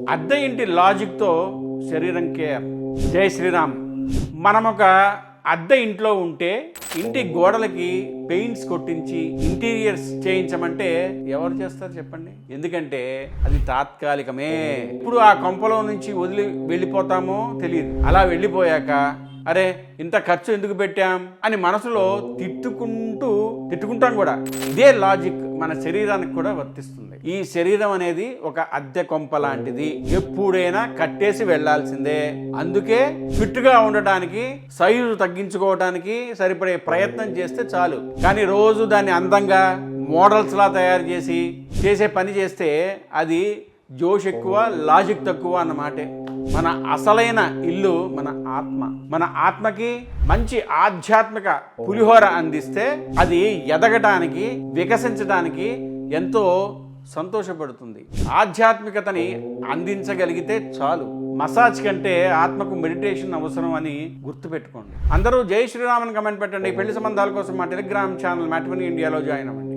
అద్దె ఇంటి లాజిక్తో శరీరం కేర్. జై శ్రీరామ్. మనం ఒక అద్దె ఇంట్లో ఉంటే ఇంటి గోడలకి పెయింట్స్ కొట్టించి ఇంటీరియర్స్ చేయించమంటే ఎవరు చేస్తారు చెప్పండి? ఎందుకంటే అది తాత్కాలికమే. ఇప్పుడు ఆ కొంపలో నుంచి వదిలి వెళ్ళిపోతామో తెలియదు. అలా వెళ్ళిపోయాక అరే ఇంత ఖర్చు ఎందుకు పెట్టాం అని మనసులో తిట్టుకుంటాం కూడా. ఇదే లాజిక్ మన శరీరానికి కూడా వర్తిస్తుంది. ఈ శరీరం అనేది ఒక అద్దె కొంప లాంటిది, ఎప్పుడైనా కట్టేసి వెళ్లాల్సిందే. అందుకే ఫిట్గా ఉండటానికి, సైజు తగ్గించుకోవడానికి సరిపడే ప్రయత్నం చేస్తే చాలు. కానీ రోజు దాన్ని అందంగా మోడల్స్ లా తయారు చేసే పని చేస్తే అది జోష్ ఎక్కువ, లాజిక్ తక్కువ అన్నమాటే. మన అసలైన ఇల్లు మన ఆత్మ. మన ఆత్మకి మంచి ఆధ్యాత్మిక పులిహోర అందిస్తే అది ఎదగటానికి, వికసించడానికి ఎంతో సంతోషపడుతుంది. ఆధ్యాత్మికతని అందించగలిగితే చాలు. మసాజ్ కంటే ఆత్మకు మెడిటేషన్ అవసరం అని గుర్తుపెట్టుకోండి. అందరూ జై శ్రీరామన్ కమెంట్ పెట్టండి. పెళ్లి సంబంధాల కోసం మా టెలిగ్రామ్ ఛానల్ మ్యాట్రిమోనీ ఇండియాలో జాయిన్ అవ్వండి.